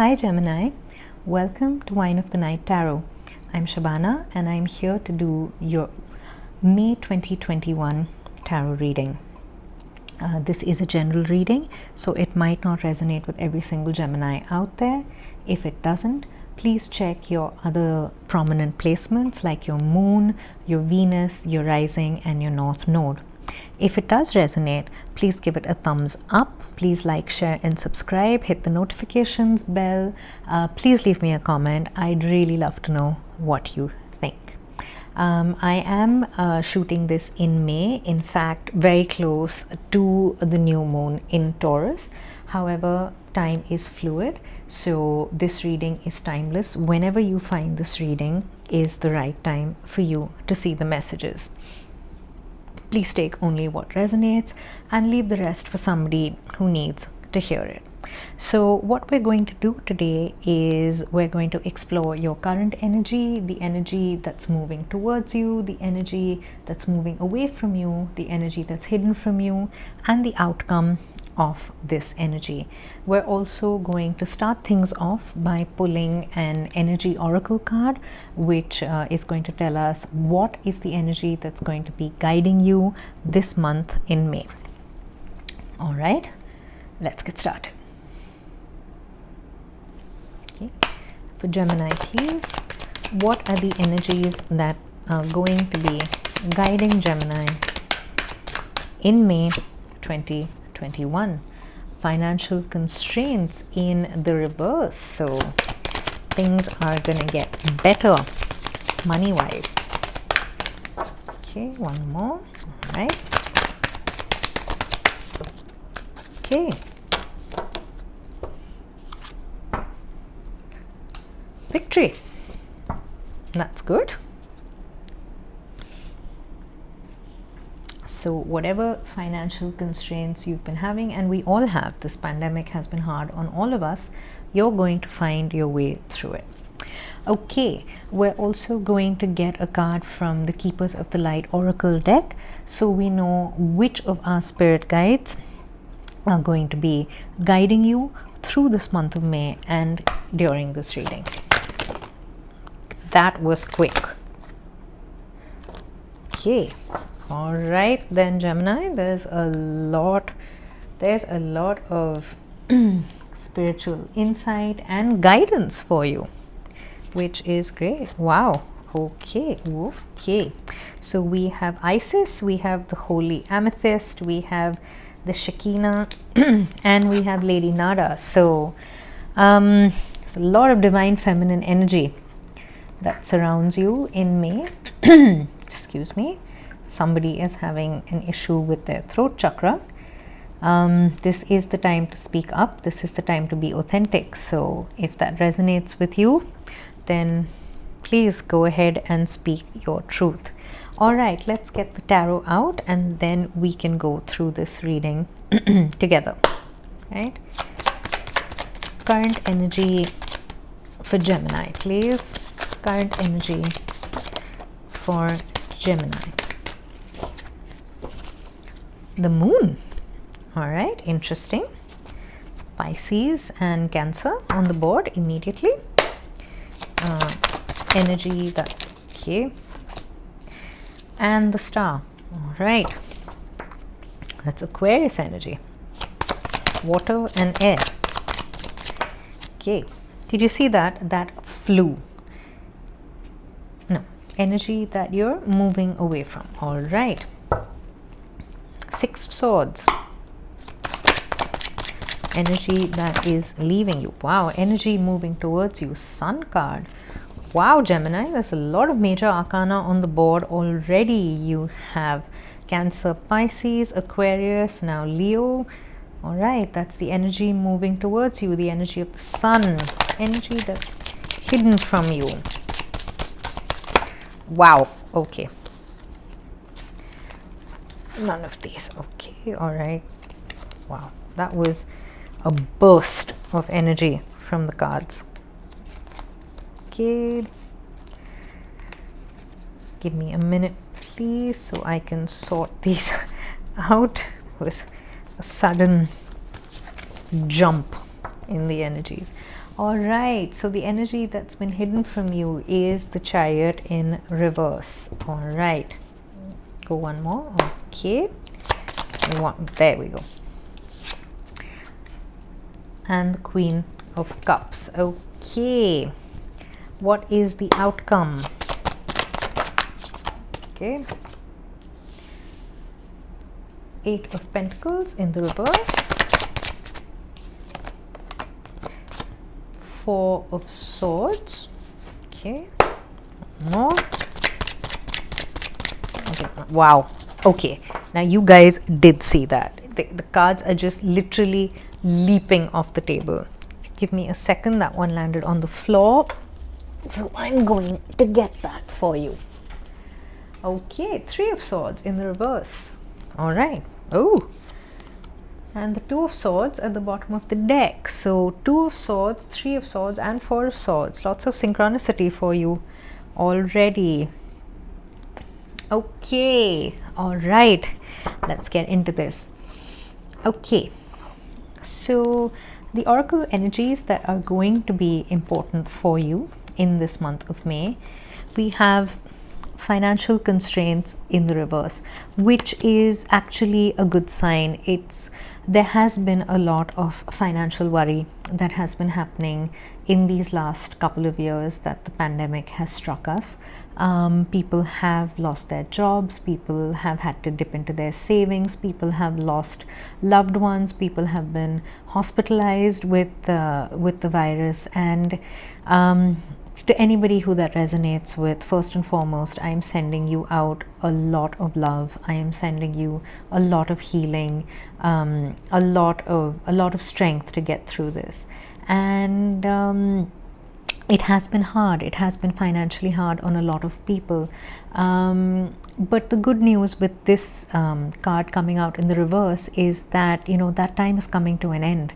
Hi Gemini, welcome to Wine of the Night Tarot. I'm Shabana and I'm here to do your May 2021 tarot reading. This is a general reading, so it might not resonate with every single Gemini out there. If it doesn't, please check your other prominent placements like your Moon, your Venus, your Rising and your North Node. If it does resonate, please give it a thumbs up. Please like, share and subscribe. Hit the notifications bell. Please leave me a comment. I'd really love to know what you think. I am shooting this in May, in fact very close to the new moon in Taurus. However, time is fluid, so this reading is timeless. Whenever you find this reading is the right time for you to see the messages. Please take only what resonates and leave the rest for somebody who needs to hear it. So what we're going to do today is we're going to explore your current energy, the energy that's moving towards you, the energy that's moving away from you, the energy that's hidden from you, and the outcome of this energy. We're also going to start things off by pulling an energy oracle card, which is going to tell us what is the energy that's going to be guiding you this month in May. All right, let's get started. Okay. For Gemini, please, what are the energies that are going to be guiding Gemini in May 2021? Financial constraints in the reverse, so things are gonna get better money wise. Okay, one more. All right. Okay. Victory. That's good. So whatever financial constraints you've been having, and we all have, this pandemic has been hard on all of us, you're going to find your way through it. Okay, we're also going to get a card from the Keepers of the Light Oracle deck, so we know which of our spirit guides are going to be guiding you through this month of May and during this reading. That was quick. Okay. All right then, Gemini, there's a lot of spiritual insight and guidance for you, which is great. Wow. Okay. So we have Isis, we have the Holy Amethyst, we have the Shekinah and we have Lady Nada. So there's a lot of divine feminine energy that surrounds you in May. Excuse me. Somebody is having an issue with their throat chakra. This is the time to speak up. This is the time to be authentic. So if that resonates with you, then please go ahead and speak your truth. All right, let's get the tarot out and then we can go through this reading together. Right? Current energy for Gemini, please. Current energy for Gemini. The Moon. All right, interesting. It's Pisces and Cancer on the board immediately. Energy, that's okay. And the Star. All right, that's Aquarius energy. Water and air. Okay, did you see that? That flew. No, energy that you're moving away from. All right. Six of Swords. Energy that is leaving you. Wow, energy moving towards you. Sun card. Wow, Gemini, there's a lot of major arcana on the board already. You have Cancer, Pisces, Aquarius, now Leo. All right, that's the energy moving towards you. The energy of the sun. Energy that's hidden from you. Wow, okay. None of these. Okay, all right. Wow, that was a burst of energy from the cards. Okay, give me a minute please so I can sort these out. It was a sudden jump in the energies. All right, so the energy that's been hidden from you is the Chariot in reverse. All right, go one more. Okay, there we go. And the Queen of Cups. Okay, what is the outcome? Okay, Eight of Pentacles in the reverse, Four of Swords. Okay, more. Okay. Wow. Okay, now you guys did see that. The cards are just literally leaping off the table. Give me a second, that one landed on the floor, so I'm going to get that for you. Okay, Three of Swords in the reverse. All right. Oh, and the Two of Swords at the bottom of the deck. So Two of Swords, Three of Swords, and Four of Swords. Lots of synchronicity for you already. Okay, all right, let's get into this. Okay, so the oracle energies that are going to be important for you in this month of May, we have financial constraints in the reverse, which is actually a good sign. There has been a lot of financial worry that has been happening in these last couple of years that the pandemic has struck us. People have lost their jobs, people have had to dip into their savings, people have lost loved ones, people have been hospitalized with the virus. And to anybody who that resonates with, first and foremost, I am sending you out a lot of love. I am sending you a lot of healing, a lot of strength to get through this. And it has been hard. It has been financially hard on a lot of people. But the good news with this card coming out in the reverse is that, you know, that time is coming to an end.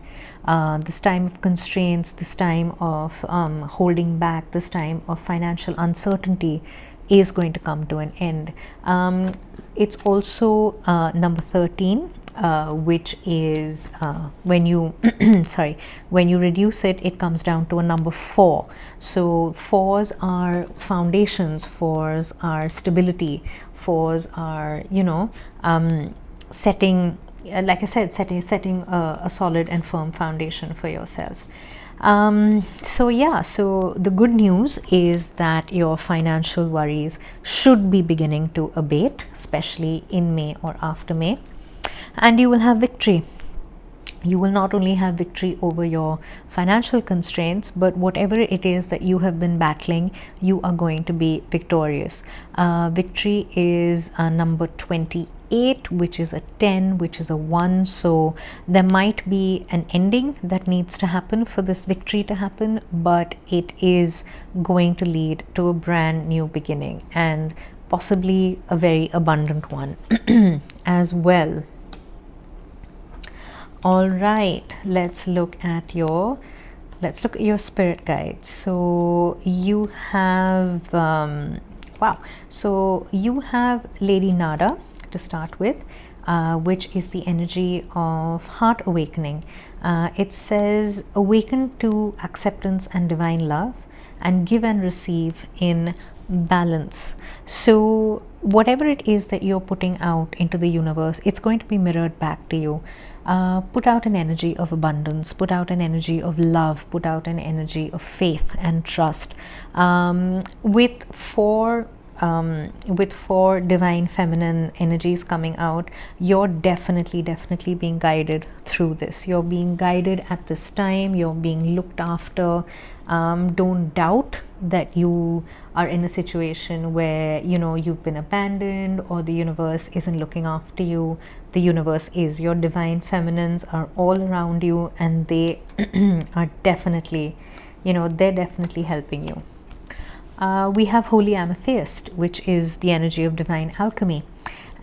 This time of constraints, this time of holding back, this time of financial uncertainty is going to come to an end. It's also number 13. Which is when you when you reduce it, it comes down to a number 4. So 4s are foundations, 4s are stability, 4s are, you know, setting, like I said, setting a solid and firm foundation for yourself. So yeah, so the good news is that your financial worries should be beginning to abate, especially in May or after May. And you will have victory. You will not only have victory over your financial constraints, but whatever it is that you have been battling, you are going to be victorious. Victory is number 28, which is a 10, which is a 1. So there might be an ending that needs to happen for this victory to happen, but it is going to lead to a brand new beginning, and possibly a very abundant one as well. All right, let's look at your spirit guides. So you have wow, so you have Lady Nada to start with, which is the energy of heart awakening. It says, awaken to acceptance and divine love, and give and receive in balance. So whatever it is that you're putting out into the universe, it's going to be mirrored back to you. Put out an energy of abundance, put out an energy of love, put out an energy of faith and trust. With four divine feminine energies coming out, you're definitely being guided through this. You're being guided at this time, you're being looked after. Don't doubt that you are in a situation where, you know, you've been abandoned or the universe isn't looking after you. The universe is. Your divine feminines are all around you, and they are definitely, you know, they're definitely helping you. We have Holy Amethyst, which is the energy of divine alchemy.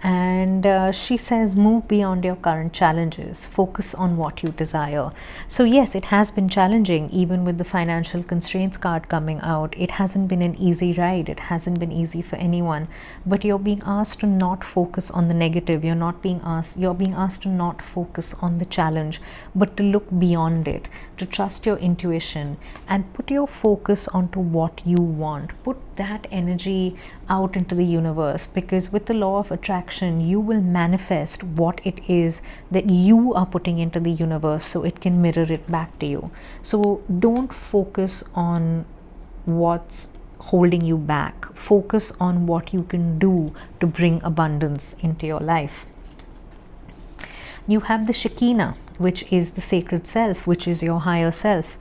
And she says, move beyond your current challenges, focus on what you desire. So yes, it has been challenging, even with the financial constraints card coming out. It hasn't been an easy ride, it hasn't been easy for anyone, but you're being asked to not focus on the negative. You're being asked to not focus on the challenge, but to look beyond it, to trust your intuition and put your focus onto what you want. Put that energy out into the universe, because with the law of attraction, you will manifest what it is that you are putting into the universe, so it can mirror it back to you. So don't focus on what's holding you back. Focus on what you can do to bring abundance into your life. You have the Shekinah, which is the sacred self, which is your higher self.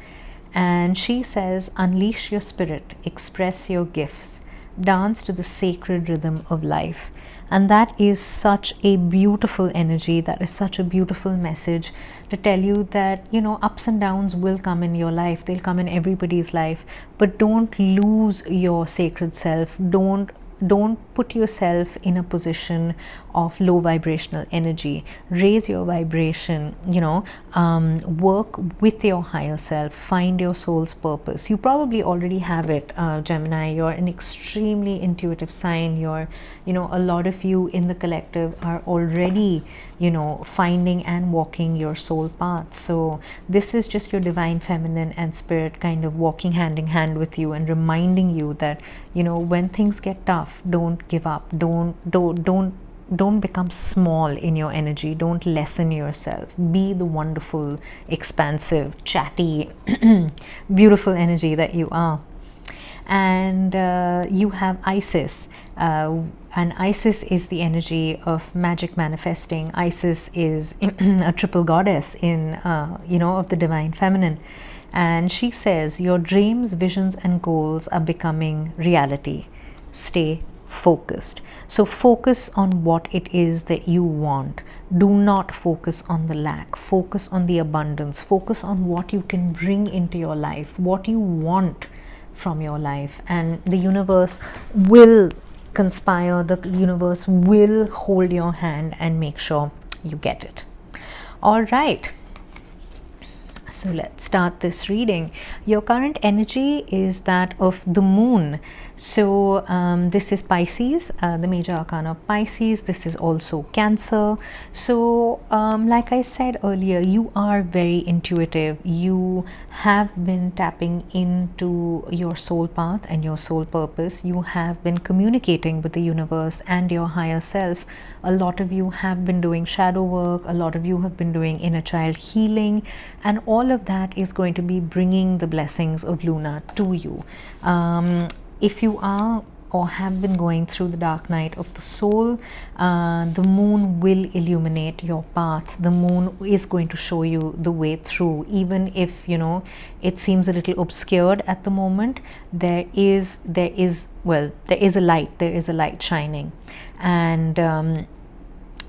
And she says, unleash your spirit, express your gifts, dance to the sacred rhythm of life. And that is such a beautiful energy. That is such a beautiful message to tell you that, you know, ups and downs will come in your life. They'll come in everybody's life. But don't lose your sacred self. Don't put yourself in a position of low vibrational energy. Raise your vibration, work with your higher self, find your soul's purpose. You probably already have it, Gemini. You're an extremely intuitive sign. A lot of you in the collective are already, finding and walking your soul path. So this is just your divine feminine and spirit kind of walking hand in hand with you and reminding you that, when things get tough, don't give up. Don't become small in your energy. Don't lessen yourself. Be the wonderful, expansive, chatty, beautiful energy that you are. And you have Isis. And Isis is the energy of magic manifesting. Isis is a triple goddess of the divine feminine. And she says, your dreams, visions, and goals are becoming reality. Stay focused. So focus on what it is that you want. Do not focus on the lack. Focus on the abundance. Focus on what you can bring into your life, what you want from your life. And the universe will conspire. The universe will hold your hand and make sure you get it. All right. So let's start this reading. Your current energy is that of the moon. So this is Pisces, the major arcana of Pisces. This is also Cancer. So like I said earlier, you are very intuitive. You have been tapping into your soul path and your soul purpose. You have been communicating with the universe and your higher self. A lot of you have been doing shadow work. A lot of you have been doing inner child healing. And all of that is going to be bringing the blessings of Luna to you. If you are or have been going through the dark night of the soul, the moon will illuminate your path. The moon is going to show you the way through. Even if, it seems a little obscured at the moment, there is a light. There is a light shining. And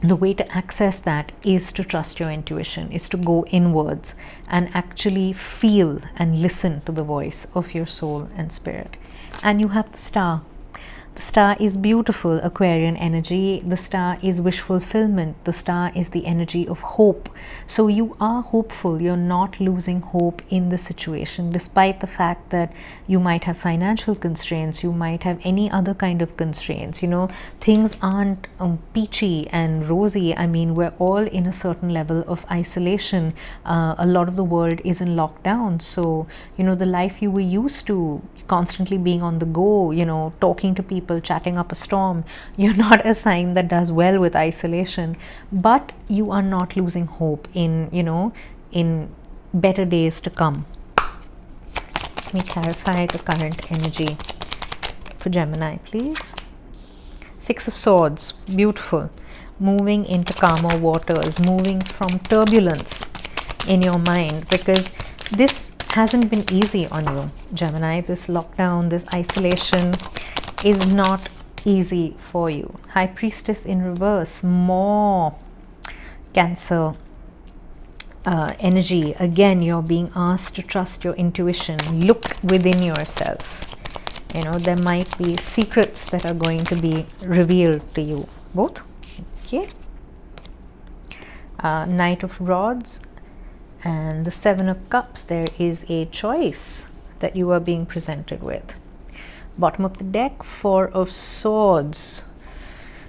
the way to access that is to trust your intuition, is to go inwards and actually feel and listen to the voice of your soul and spirit. And you have the star. The star is beautiful Aquarian energy. The star is wish fulfillment. The star is the energy of hope. So you are hopeful. You're not losing hope in the situation, despite the fact that you might have financial constraints, you might have any other kind of constraints. Things aren't peachy and rosy. I mean, we're all in a certain level of isolation. A lot of the world is in lockdown. So, the life you were used to, constantly being on the go, talking to people, chatting up a storm, you're not a sign that does well with isolation. But you are not losing hope in better days to come. Let me clarify the current energy for Gemini, please. Six of Swords, beautiful. Moving into calmer waters, moving from turbulence in your mind, because this hasn't been easy on you, Gemini. This lockdown, this isolation is not easy for you. High Priestess in reverse, more Cancer energy. Again, you're being asked to trust your intuition. Look within yourself. There might be secrets that are going to be revealed to you. Both? Okay. Knight of Rods and the Seven of Cups. There is a choice that you are being presented with. Bottom of the deck, Four of Swords.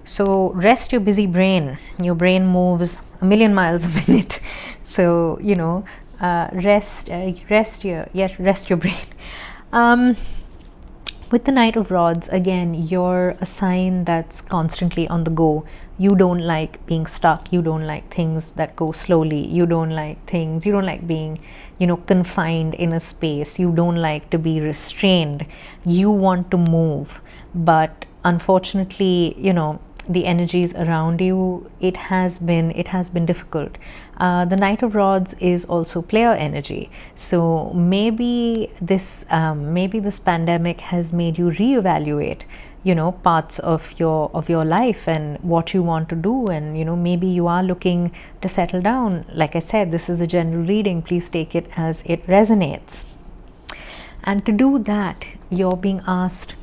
So rest your busy brain. Your brain moves a million miles a minute. So, you know, rest your brain. With the Knight of Rods, again, you're a sign that's constantly on the go. You don't like being stuck. You don't like things that go slowly. You don't like being, you know, confined in a space. You don't like to be restrained. You want to move. But unfortunately, you know, the energies around you, it has been difficult. The Knight of Rods is also player energy, so maybe this pandemic has made you reevaluate, you know, parts of your life and what you want to do, and you know, maybe you are looking to settle down. Like I said, this is a general reading. Please take it as it resonates. And to do that, you're being asked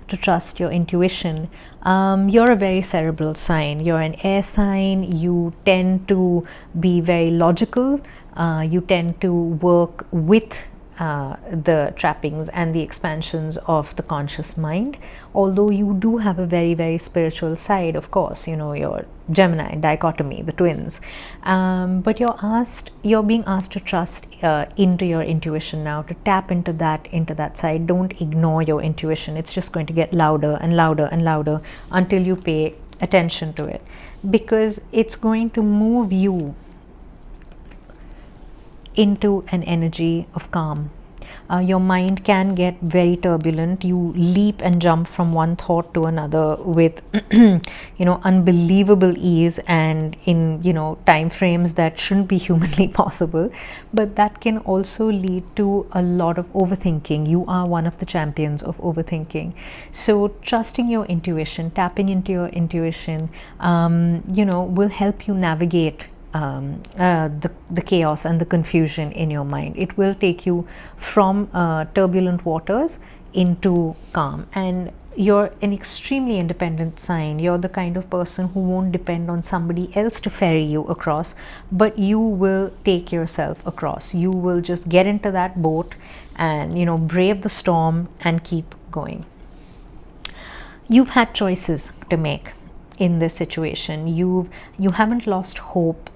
to trust your intuition. You're a very cerebral sign. You're an air sign. You tend to be very logical. You tend to work with the trappings and the expansions of the conscious mind, although you do have a very, very spiritual side, of course. You know, your Gemini dichotomy, the twins, but you're being asked to trust into your intuition now, to tap into that side. Don't ignore your intuition. It's just going to get louder and louder and louder until you pay attention to it, because it's going to move you into an energy of calm. Your mind can get very turbulent. You leap and jump from one thought to another with you know, unbelievable ease, and in, you know, time frames that shouldn't be humanly possible. But that can also lead to a lot of overthinking. You are one of the champions of overthinking. So trusting your intuition, tapping into your intuition, you know, will help you navigate the chaos and the confusion in your mind. It will take you from turbulent waters into calm. And you're an extremely independent sign. You're the kind of person who won't depend on somebody else to ferry you across, but you will take yourself across. You will just get into that boat and, you know, brave the storm and keep going. You've had choices to make in this situation. You haven't lost hope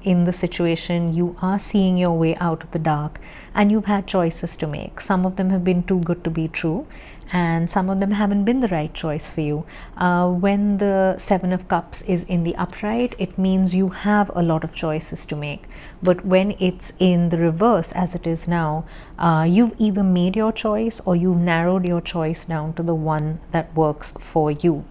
in the situation. You are seeing your way out of the dark, and you've had choices to make. Some of them have been too good to be true, and some of them haven't been the right choice for you. When the Seven of Cups is in the upright, it means you have a lot of choices to make. But when it's in the reverse, as it is now, you've either made your choice or you've narrowed your choice down to the one that works for you.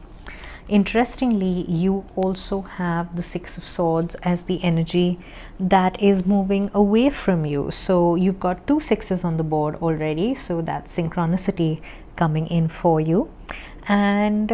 Interestingly, you also have the Six of Swords as the energy that is moving away from you. So you've got two sixes on the board already. So that's synchronicity coming in for you. And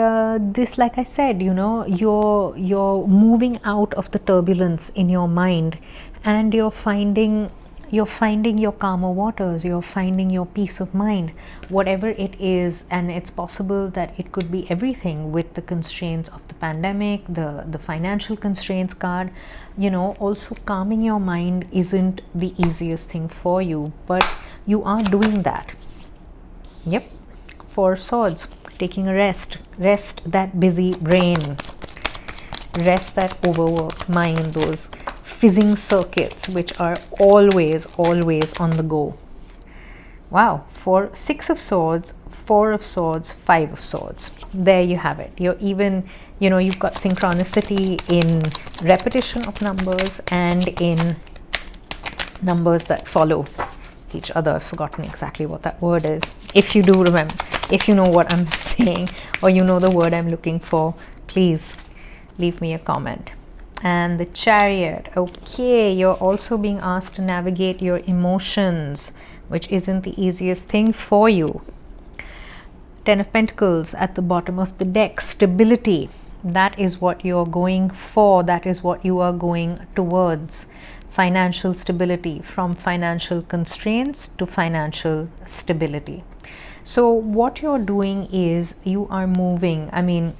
this, like I said, you know, you're moving out of the turbulence in your mind, and you're finding your calmer waters. You're finding your peace of mind, whatever it is. And it's possible that it could be everything, with the constraints of the pandemic, the financial constraints card. You know, also calming your mind isn't the easiest thing for you, but you are doing that. Yep. Four of Swords, taking a rest that busy brain, rest that overworked mind, those fizzing circuits which are always on the go. Wow. For Six of Swords, Four of Swords, Five of Swords. There you have it. You're even, you know, you've got synchronicity in repetition of numbers and in numbers that follow each other. I've forgotten exactly what that word is. If you do remember, if you know what I'm saying, or you know the word I'm looking for, please leave me a comment. And the Chariot. Okay, you're also being asked to navigate your emotions, which isn't the easiest thing for you. Ten of Pentacles at the bottom of the deck. Stability. That is what you're going for. That is what you are going towards. Financial stability, from financial constraints to financial stability. So what you're doing is you are moving. I mean,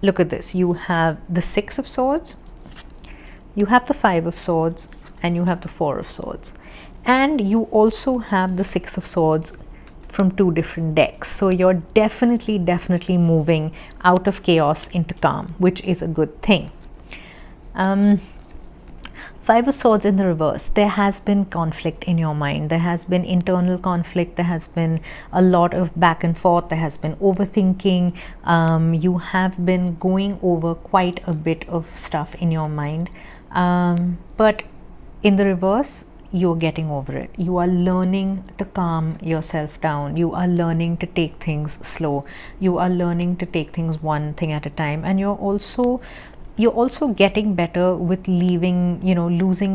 look at this. You have the 6 of Swords, you have the 5 of Swords, and you have the 4 of Swords. And you also have the 6 of Swords from 2 different decks. So you're definitely moving out of chaos into calm, which is a good thing. 5 of Swords in the reverse. There has been conflict in your mind. There has been internal conflict. There has been a lot of back and forth. There has been overthinking. You have been going over quite a bit of stuff in your mind. But in the reverse, you're getting over it. You are learning to calm yourself down. You are learning to take things slow. You are learning to take things one thing at a time. And you're also getting better with losing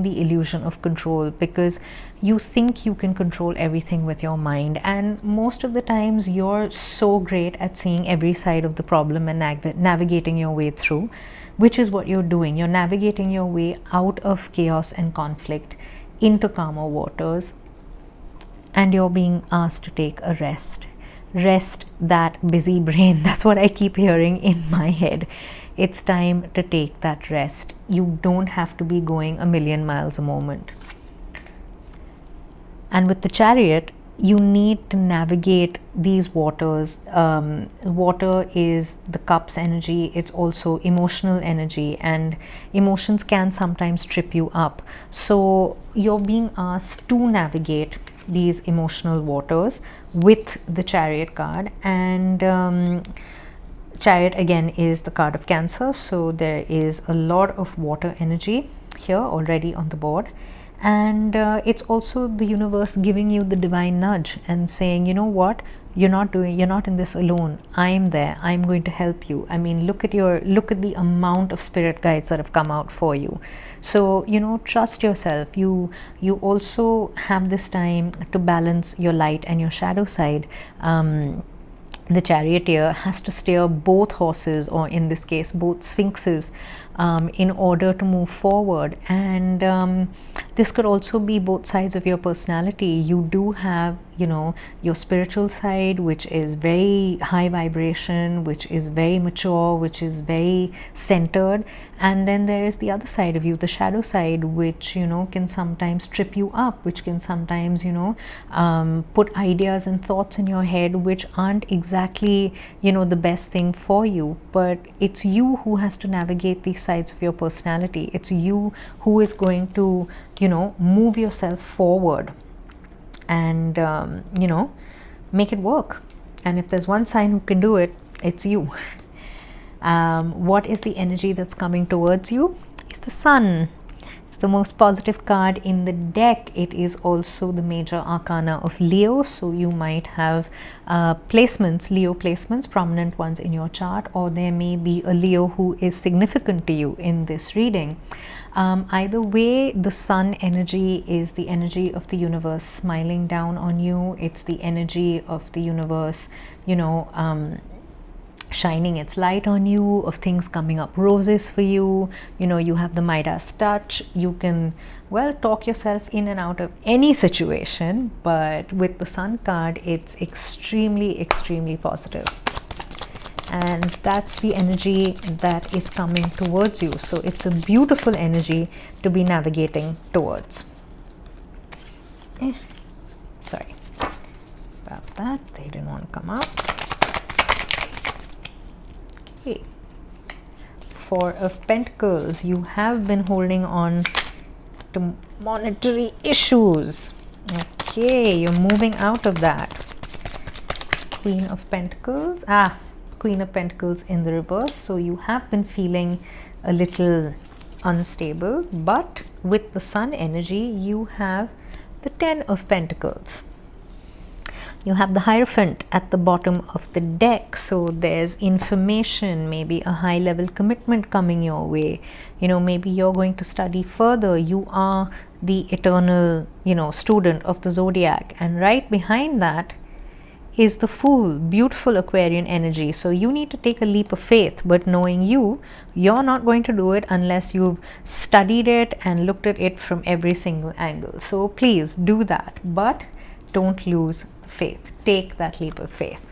the illusion of control, because you think you can control everything with your mind, and most of the times you're so great at seeing every side of the problem and navigating your way through, which is what you're doing. You're navigating your way out of chaos and conflict into calmer waters, and you're being asked to take a rest that busy brain. That's what I keep hearing in my head. It's time to take that rest. You don't have to be going a million miles a moment. And with the Chariot, you need to navigate these waters. Water is the Cups energy. It's also emotional energy, and emotions can sometimes trip you up. So you're being asked to navigate these emotional waters with the Chariot card. And Chariot again is the card of Cancer, so there is a lot of water energy here already on the board. And it's also the universe giving you the divine nudge and saying, you know what, you're not in this alone. I'm there. I'm going to help you. I mean, look at the amount of spirit guides that have come out for you. So, trust yourself. You also have this time to balance your light and your shadow side. The charioteer has to steer both horses, or in this case both sphinxes, in order to move forward. And this could also be both sides of your personality. You do have your spiritual side, which is very high vibration, which is very mature, which is very centered, and then there is the other side of you, the shadow side, which can sometimes trip you up, which can sometimes put ideas and thoughts in your head which aren't exactly the best thing for you. But it's you who has to navigate these sides of your personality. It's you who is going to move yourself forward and make it work. And if there's one sign who can do it, it's you. What is the energy that's coming towards you? It's the Sun. It's the most positive card in the deck. It is also the major arcana of Leo, so you might have Leo placements, prominent ones in your chart, or there may be a Leo who is significant to you in this reading. Either way, the Sun energy is the energy of the universe smiling down on you. It's the energy of the universe, shining its light on you, of things coming up roses for you. You have the Midas touch. You can, talk yourself in and out of any situation, but with the Sun card, it's extremely positive. And that's the energy that is coming towards you. So it's a beautiful energy to be navigating towards. Sorry about that. They didn't want to come out. Okay. Four of Pentacles. You have been holding on to monetary issues. Okay, you're moving out of that. Queen of Pentacles. Queen of Pentacles in the reverse. So you have been feeling a little unstable, but with the Sun energy, you have the 10 of Pentacles. You have the Hierophant at the bottom of the deck. So there's information, maybe a high level commitment coming your way. Maybe you're going to study further. You are the eternal, student of the zodiac. And right behind that is the Fool, beautiful Aquarian energy. So you need to take a leap of faith, but knowing you're not going to do it unless you've studied it and looked at it from every single angle. So please do that, but don't lose faith. Take that leap of faith.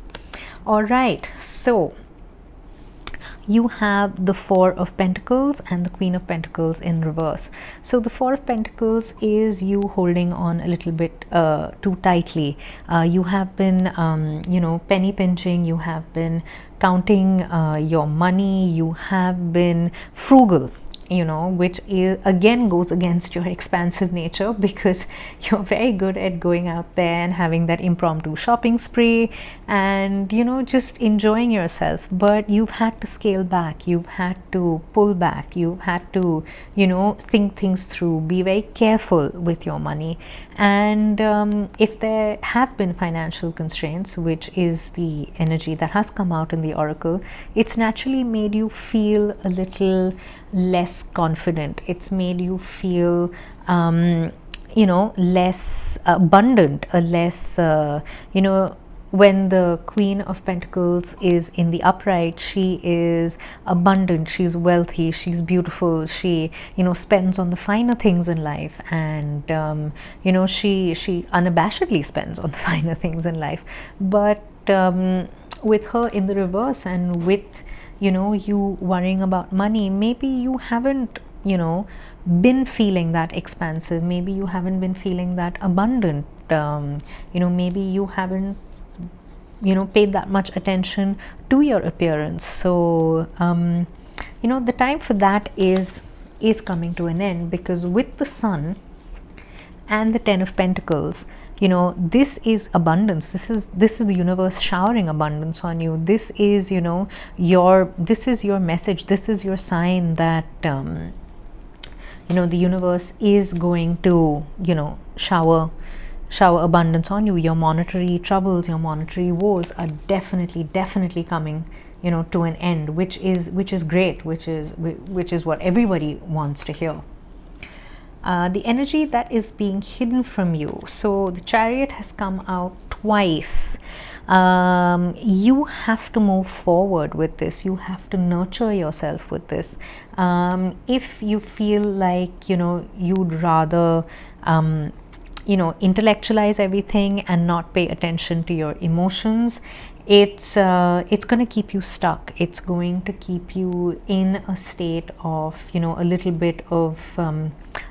All right, so you have the Four of Pentacles and the Queen of Pentacles in reverse. So the Four of Pentacles is you holding on a little bit too tightly. You have been, you know, penny pinching, you have been counting your money, you have been frugal, you know, which is, again, goes against your expansive nature, because you're very good at going out there and having that impromptu shopping spree and, you know, just enjoying yourself. But you've had to scale back, you've had to pull back, you've had to, you know, think things through, be very careful with your money. And if there have been financial constraints, which is the energy that has come out in the oracle, it's naturally made you feel a little less confident. It's made you feel you know, less abundant, a less you know, when the Queen of Pentacles is in the upright, she is abundant, she's wealthy, she's beautiful, she, you know, spends on the finer things in life, and you know, she unabashedly spends on the finer things in life. But with her in the reverse, and with, you know, you worrying about money, maybe you haven't, you know, been feeling that expansive, maybe you haven't been feeling that abundant, you know, maybe you haven't, you know, paid that much attention to your appearance. So you know, the time for that is coming to an end, because with the Sun and the Ten of Pentacles, you know, this is abundance, this is the universe showering abundance on you. This is, you know, this is your message, this is your sign that you know, the universe is going to, you know, shower abundance on you. Your monetary troubles, your monetary woes are definitely coming, you know, to an end, which is great, which is what everybody wants to hear. The energy that is being hidden from you. So the Chariot has come out twice. You have to move forward with this, you have to nurture yourself with this. If you feel like, you know, you'd rather you know, intellectualize everything and not pay attention to your emotions, it's going to keep you stuck. It's going to keep you in a state of, you know, a little bit of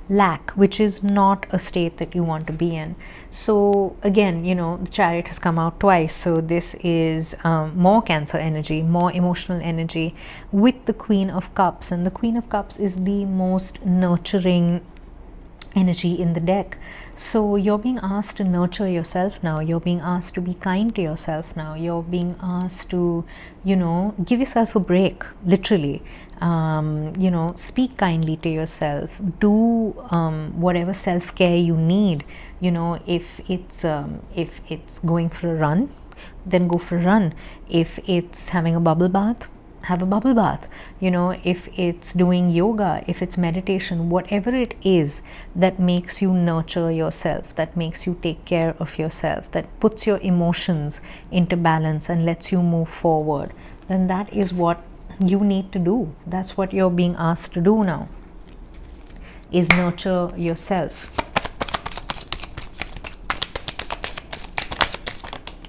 lack, which is not a state that you want to be in. So again, you know, the Chariot has come out twice, so this is more Cancer energy, more emotional energy, with the Queen of Cups. And the Queen of Cups is the most nurturing energy in the deck. So you're being asked to nurture yourself now, you're being asked to be kind to yourself now, you're being asked to, you know, give yourself a break, literally. You know, speak kindly to yourself, do whatever self-care you need. You know, if it's going for a run, then go for a run. If it's having a bubble bath, have a bubble bath. You know, if it's doing yoga, if it's meditation, whatever it is that makes you nurture yourself, that makes you take care of yourself, that puts your emotions into balance and lets you move forward, then that is what you need to do. That's what you're being asked to do now, is nurture yourself.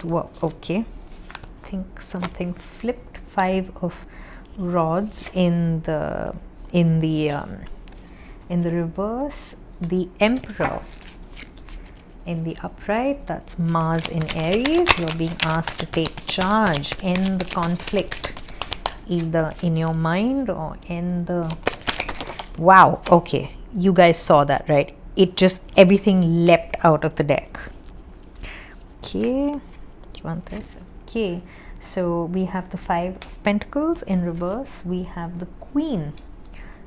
Well, okay, I think something flipped. 5 of Rods in the reverse, the Emperor in the upright, that's Mars in Aries. You're being asked to take charge in the conflict, either in your mind or in the, wow, okay, you guys saw that, right? It just, everything leapt out of the deck. Okay, do you want this? Okay, so we have the 5 of Pentacles in reverse, we have the Queen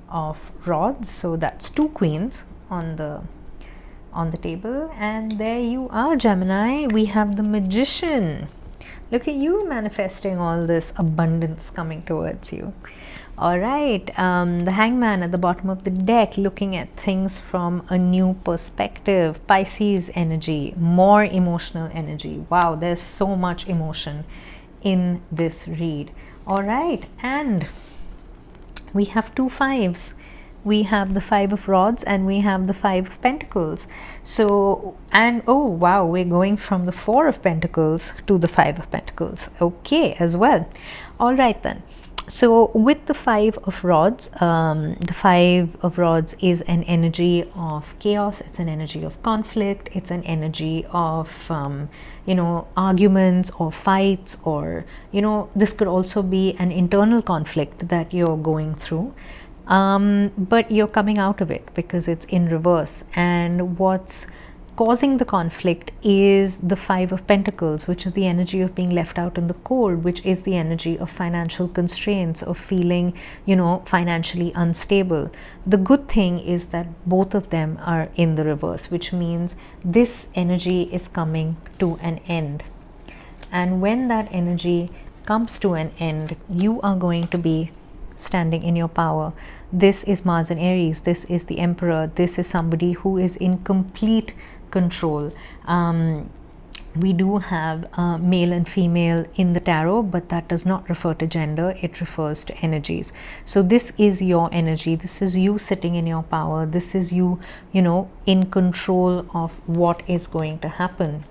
of Rods, so that's 2 queens on the table. And there you are, Gemini, we have the Magician. Look at you manifesting all this abundance coming towards you. All right, the Hangman at the bottom of the deck, looking at things from a new perspective. Pisces energy, more emotional energy. Wow, there's so much emotion in this read. All right, and we have 2 5s. We have the 5 of Rods and we have the 5 of Pentacles. So, and oh wow, we're going from the 4 of Pentacles to the 5 of Pentacles. Okay, as well. All right then. So with the Five of Rods, the Five of Rods is an energy of chaos. It's an energy of conflict. It's an energy of, arguments or fights, or, this could also be an internal conflict that you're going through. But you're coming out of it because it's in reverse. And what's causing the conflict is the Five of Pentacles, which is the energy of being left out in the cold, which is the energy of financial constraints, of feeling, financially unstable. The good thing is that both of them are in the reverse, which means this energy is coming to an end. And when that energy comes to an end, you are going to be standing in your power. This is Mars and Aries. This is the Emperor. This is somebody who is in complete control. We do have male and female in the tarot, but that does not refer to gender. It refers to energies. So this is your energy. This is you sitting in your power. This is you, in control of what is going to happen.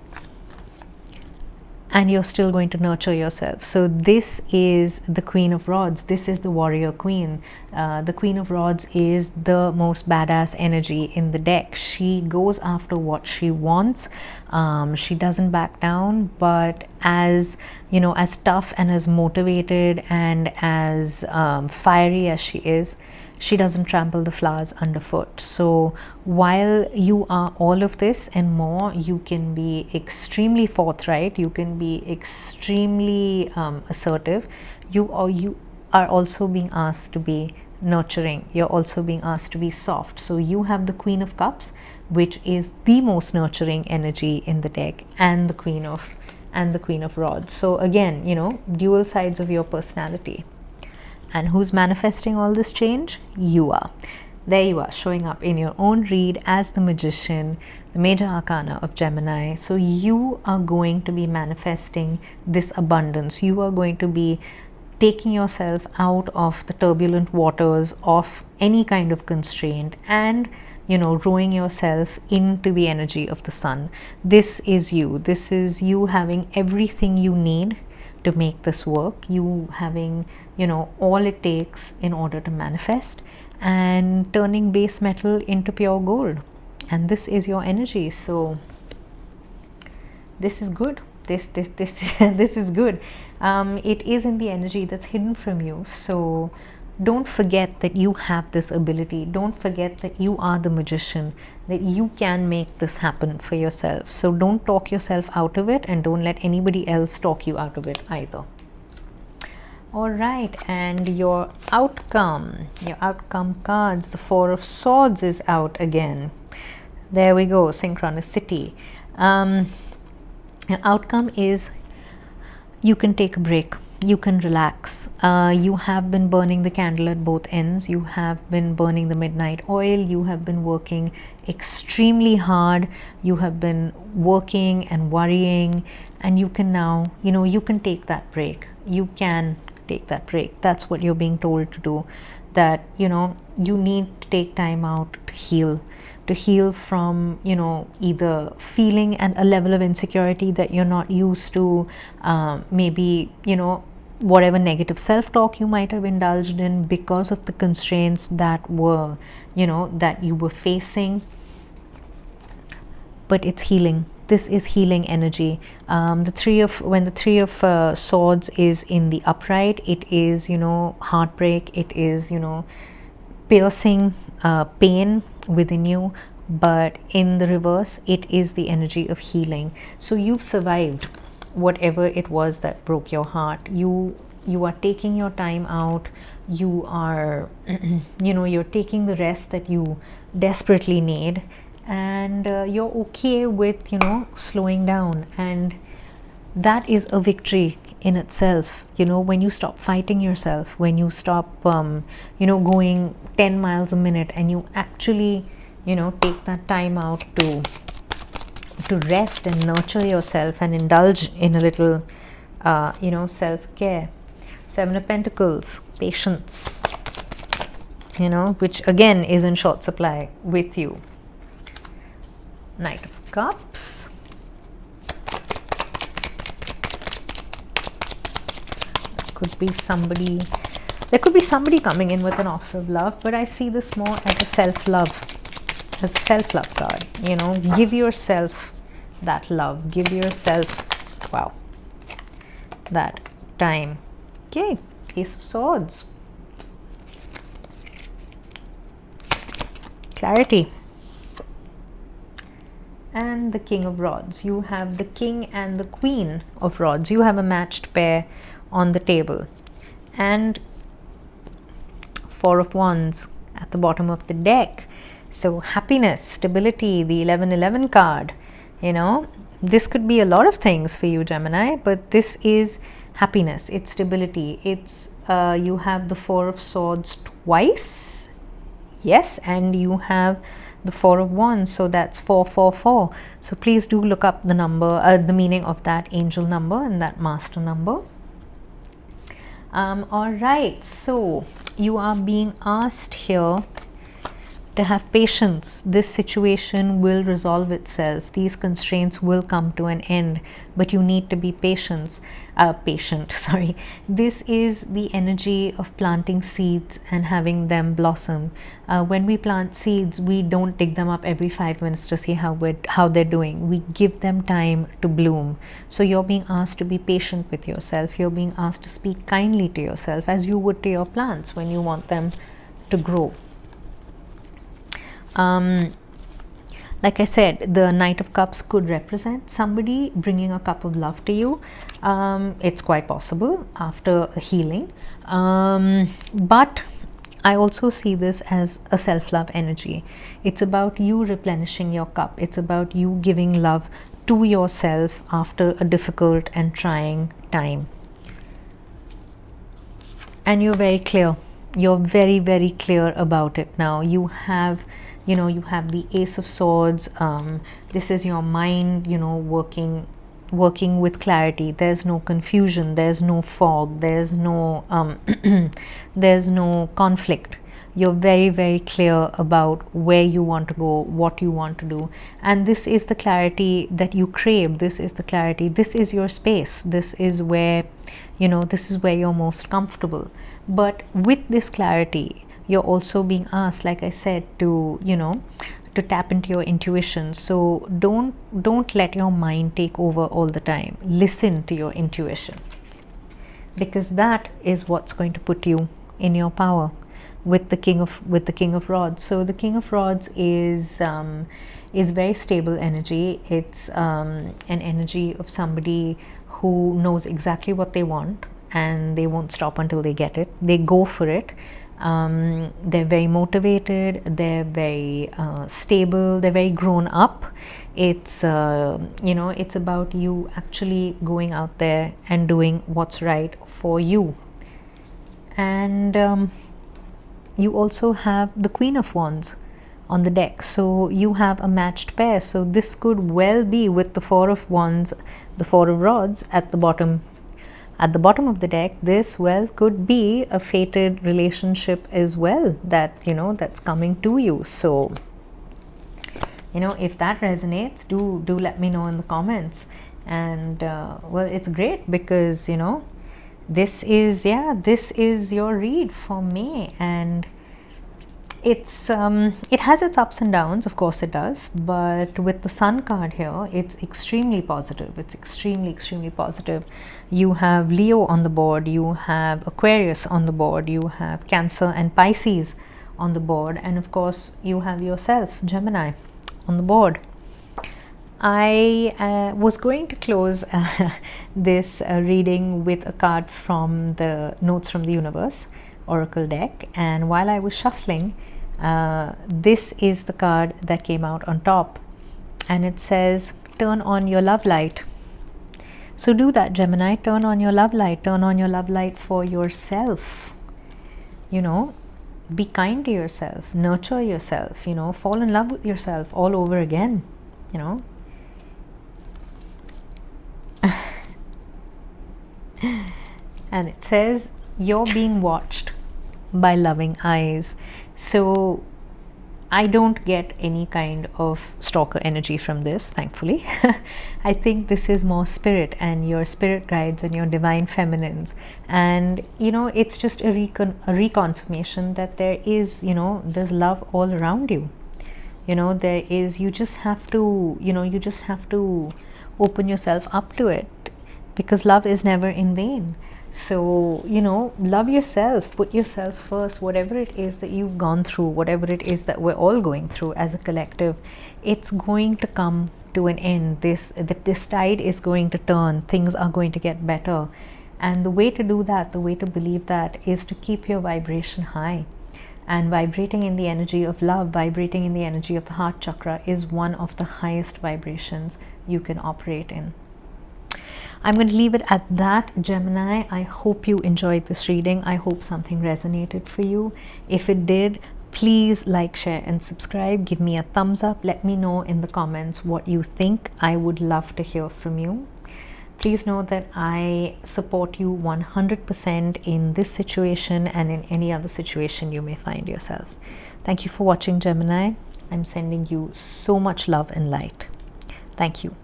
And you're still going to nurture yourself. So this is the Queen of Rods. This is the warrior queen. The Queen of Rods is the most badass energy in the deck. She goes after what she wants. She doesn't back down, but as as tough and as motivated and as fiery as she is, she doesn't trample the flowers underfoot. So while you are all of this and more, you can be extremely forthright, you can be extremely assertive. You are also being asked to be nurturing. You're also being asked to be soft. So you have the Queen of Cups, which is the most nurturing energy in the deck, and the Queen of Rods. So again, dual sides of your personality. And who's manifesting all this change? You are. There you are, showing up in your own read as the Magician, the major arcana of Gemini. So you are going to be manifesting this abundance. You are going to be taking yourself out of the turbulent waters of any kind of constraint and rowing yourself into the energy of the sun. This is you. This is you having everything you need to make this work, you having all it takes in order to manifest, and turning base metal into pure gold. And this is your energy. So this is good. This is good. It is in the energy that's hidden from you. So don't forget that you have this ability. Don't forget that you are the magician, that you can make this happen for yourself. So don't talk yourself out of it, and don't let anybody else talk you out of it either. All right, and your outcome cards, the Four of Swords is out again. There we go, synchronicity. Your outcome is you can take a break. You can relax. You have been burning the candle at both ends. You have been burning the midnight oil. You have been working extremely hard. You have been working and worrying, and you can now, you can take that break. You can take that break. That's what you're being told to do. That, you need to take time out to heal from, either feeling a level of insecurity that you're not used to, maybe, whatever negative self-talk you might have indulged in because of the constraints that were, that you were facing. But it's healing. This is healing energy. When the Three of Swords is in the upright, it is, heartbreak. It is, piercing pain within you. But in the reverse, it is the energy of healing. So you've survived whatever it was that broke your heart. You are taking your time out. You are you're taking the rest that you desperately need, and you're okay with slowing down. And that is a victory in itself. When you stop fighting yourself, when you stop going 10 miles a minute, and you actually take that time out to rest and nurture yourself and indulge in a little self-care. Seven of Pentacles, patience, which again is in short supply with you. Knight of Cups, could be somebody There could be somebody coming in with an offer of love, but I see this more as a self-love, as a self-love card. You know, give yourself that love, give yourself, wow, that time. Okay, Ace of Swords. Clarity. And the King of Rods. You have the King and the Queen of Rods. You have a matched pair on the table. And Four of Wands at the bottom of the deck. So happiness, stability, the 1111 card. You know, this could be a lot of things for you, Gemini, but this is happiness, it's stability, it's you have the Four of Swords twice, yes, and you have the Four of Wands, so that's 444. So please do look up the number, the meaning of that angel number and that master number. All right, so you are being asked here to have patience. This situation will resolve itself. These constraints will come to an end, but you need to be patient. Sorry. This is the energy of planting seeds and having them blossom. When we plant seeds, we don't dig them up every 5 minutes to see how they're doing. We give them time to bloom. So you're being asked to be patient with yourself. You're being asked to speak kindly to yourself as you would to your plants when you want them to grow. Like I said, the Knight of Cups could represent somebody bringing a cup of love to you. It's quite possible after a healing. But I also see this as a self-love energy. It's about you replenishing your cup. It's about you giving love to yourself after a difficult and trying time. And you're very clear. You're very, very clear about it now. You have, you know, you have the Ace of Swords. This is your mind, you know, working with clarity. There's no confusion, there's no fog, there's no there's no conflict. You're very, very clear about where you want to go, what you want to do, and this is the clarity that you crave. This is the clarity, this is your space, this is where, you know, this is where you're most comfortable. But with this clarity, you're also being asked, like I said, to, you know, to tap into your intuition. So don't let your mind take over all the time. Listen to your intuition, because that is what's going to put you in your power with the King of Rods. So the King of Rods is very stable energy. It's an energy of somebody who knows exactly what they want, and they won't stop until they get it. They go for it. They're very motivated, they're very stable, they're very grown up. It's you know, it's about you actually going out there and doing what's right for you. And you also have the Queen of Wands on the deck, so you have a matched pair. So this could well be with the Four of Wands, the Four of Rods at the bottom of the deck. This well could be a fated relationship as well, that, you know, that's coming to you. So, you know, if that resonates, do let me know in the comments. And well, it's great because, you know, this is your read for May, and it's it has its ups and downs, of course it does, but with the Sun card here, it's extremely positive. It's extremely positive. You have Leo on the board, you have Aquarius on the board, you have Cancer and Pisces on the board, and of course you have yourself, Gemini, on the board. I was going to close this reading with a card from the Notes from the Universe Oracle deck, and while I was shuffling, this is the card that came out on top, and it says, turn on your love light. So do that, Gemini. Turn on your love light. Turn on your love light for yourself. You know, be kind to yourself, nurture yourself, you know, fall in love with yourself all over again, you know. And it says, you're being watched by loving eyes. So I don't get any kind of stalker energy from this, thankfully. I think this is more spirit and your spirit guides and your divine feminines. And, you know, it's just a reconfirmation that there is, you know, there's love all around you. You know, there is, you just have to, you know, you just have to open yourself up to it, because love is never in vain. So, you know, love yourself, put yourself first. Whatever it is that you've gone through, whatever it is that we're all going through as a collective, it's going to come to an end. This tide is going to turn, things are going to get better. And the way to do that, the way to believe that, is to keep your vibration high. And vibrating in the energy of love, vibrating in the energy of the heart chakra, is one of the highest vibrations you can operate in. I'm going to leave it at that, Gemini. I hope you enjoyed this reading. I hope something resonated for you. If it did, please like, share and subscribe. Give me a thumbs up. Let me know in the comments what you think. I would love to hear from you. Please know that I support you 100% in this situation and in any other situation you may find yourself. Thank you for watching, Gemini. I'm sending you so much love and light. Thank you.